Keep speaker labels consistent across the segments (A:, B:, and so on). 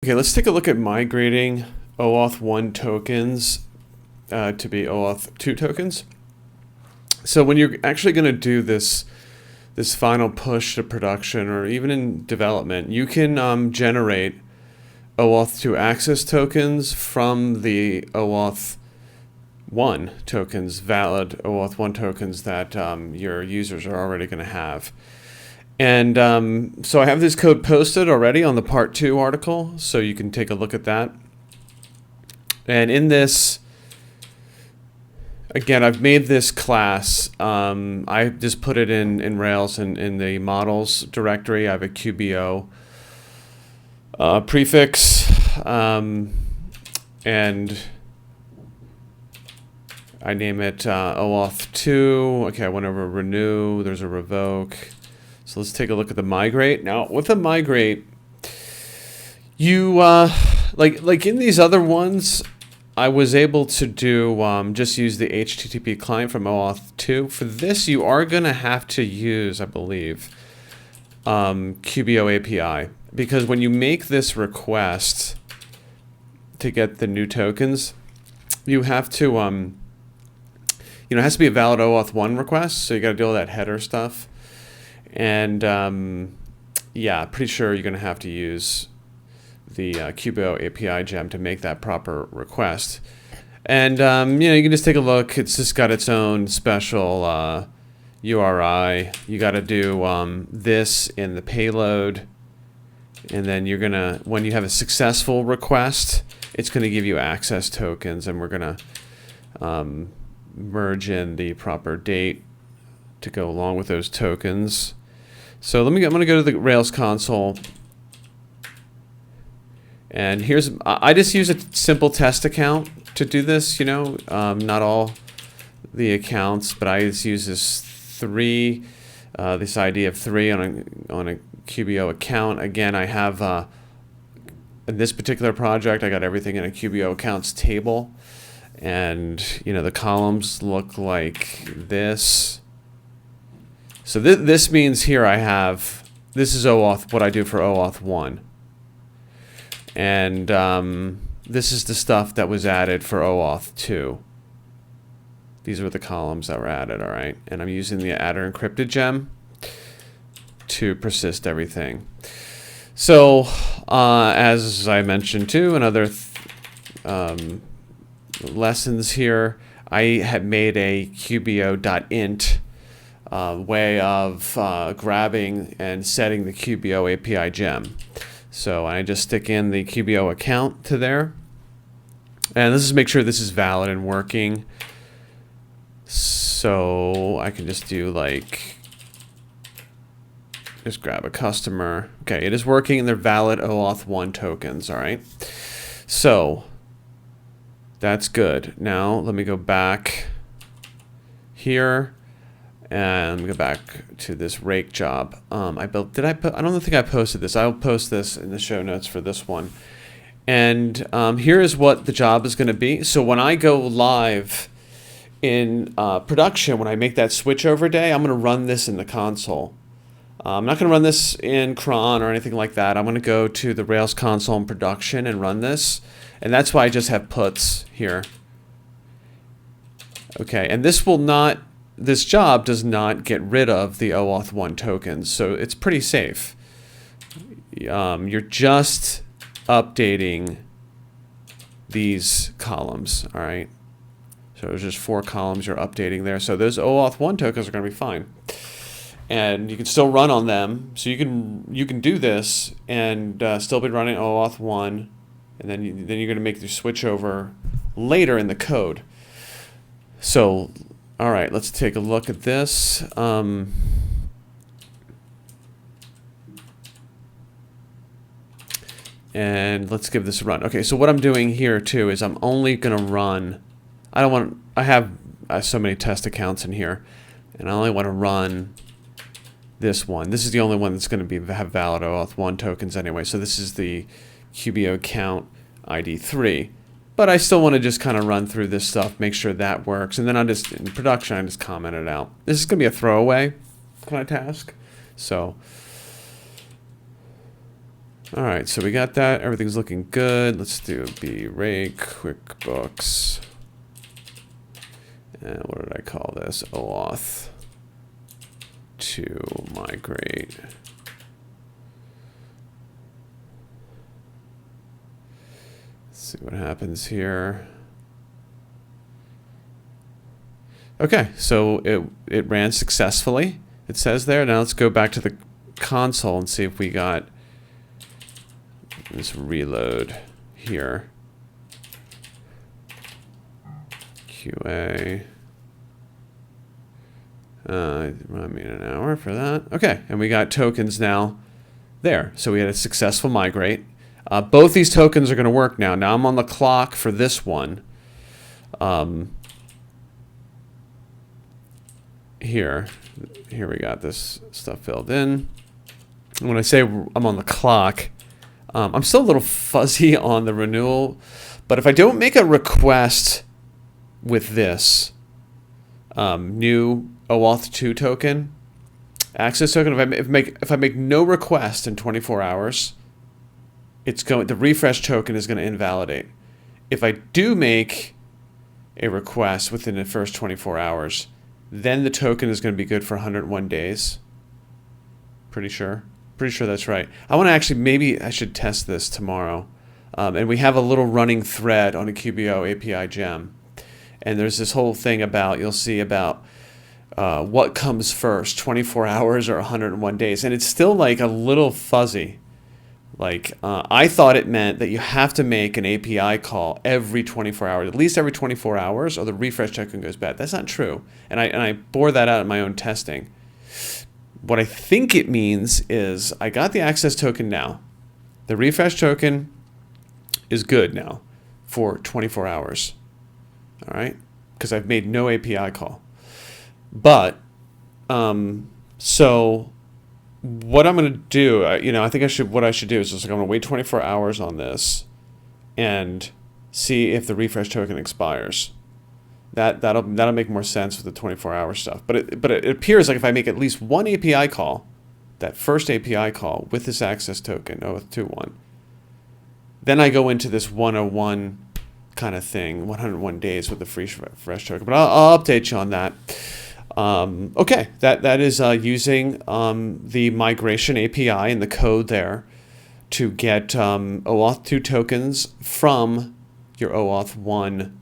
A: Okay, let's take a look at migrating OAuth1 tokens to be OAuth2 tokens. So when you're actually going to do this final push to production, or even in development, you can generate OAuth2 access tokens from the OAuth1 tokens, valid OAuth1 tokens that your users are already going to have. And so I have this code posted already on the part 2 article, so you can take a look at that. And in this, again, I've made this class. I just put it in Rails in the models directory. I have a QBO prefix, and I name it OAuth2. Okay, I went over renew. There's a revoke. So let's take a look at the migrate. Now, with the migrate, you like in these other ones, I was able to do just use the HTTP client from OAuth2. For this, you are going to have to use, I believe, QBO API, because when you make this request to get the new tokens, you have to it has to be a valid OAuth1 request, so you got to deal with that header stuff. And yeah, pretty sure you're going to have to use the QBO API gem to make that proper request. And you can just take a look. It's just got its own special URI. You got to do this in the payload, and then you're gonna, when you have a successful request, it's going to give you access tokens, and we're going to merge in the proper date to go along with those tokens. So I'm going to go to the Rails console, and I just use a simple test account to do this. Not all the accounts, but I just use this this ID of 3 on a QBO account. Again, I have in this particular project, I got everything in a QBO accounts table, and the columns look like this. So this means here this is OAuth, what I do for OAuth1. And this is the stuff that was added for OAuth2. These were the columns that were added, all right? And I'm using the adder encrypted gem to persist everything. So as I mentioned too, in other lessons here, I had made a QBO.int way of grabbing and setting the QBO API gem. So I just stick in the QBO account to there, and this is make sure this is valid and working. So I can just do just grab a customer. Okay, it is working, and they're valid OAuth1 tokens. All right, so that's good. Now let me go back here. And go back to this rake job. I don't think I posted this. I'll post this in the show notes for this one. And here is what the job is going to be. So when I go live in production, when I make that switchover day, I'm going to run this in the console. I'm not going to run this in cron or anything like that. I'm going to go to the Rails console in production and run this. And that's why I just have puts here. Okay, and this job does not get rid of the OAuth1 tokens, so it's pretty safe. You're just updating these columns, all right? So there's just 4 columns you're updating there. So those OAuth1 tokens are going to be fine, and you can still run on them. So you can do this and still be running OAuth1, and then you're going to make the switch over later in the code. So. All right, let's take a look at this. And let's give this a run. Okay, so what I'm doing here too is I'm only going to run. I have so many test accounts in here, and I only want to run this one. This is the only one that's going to have valid OAuth1 tokens anyway. So this is the QBO account ID 3. But I still want to just kind of run through this stuff, make sure that works, and then in production, I just comment it out. This is going to be a throwaway kind of task. So All right, so we got that. Everything's looking good. Let's do B-Rate, QuickBooks. And what did I call this? OAuth2 migrate. Let's see what happens here. Okay, so it ran successfully. It says there. Now let's go back to the console and see if we got this reload here. QA. Run me an hour for that. Okay, and we got tokens now there. So we had a successful migrate. Both these tokens are going to work now. Now I'm on the clock for this one. Here we got this stuff filled in. And when I say I'm on the clock, I'm still a little fuzzy on the renewal, but if I don't make a request with this new OAuth2 token, access token, if I make no request in 24 hours, the refresh token is going to invalidate. If I do make a request within the first 24 hours, then the token is going to be good for 101 days. Pretty sure that's right. I want to actually, maybe I should test this tomorrow. And we have a little running thread on a QBO API gem. And there's this whole thing about, you'll see about what comes first, 24 hours or 101 days. And it's still like a little fuzzy. Like, I thought it meant that you have to make an API call every 24 hours, at least every 24 hours, or the refresh token goes bad. That's not true. And I bore that out in my own testing. What I think it means is I got the access token now. The refresh token is good now for 24 hours. All right? Because I've made no API call. But, so what I'm going to do, I think what I should do is just I'm going to wait 24 hours on this and see if the refresh token expires. That'll make more sense with the 24-hour stuff. But it appears like if I make at least one API call, that first API call with this access token, OAuth2 one, then I go into this 101 kind of thing, 101 days with the refresh token. But I'll update you on that. Okay, that is using the migration API and the code there to get OAuth2 tokens from your OAuth1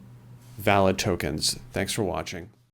A: valid tokens. Thanks for watching.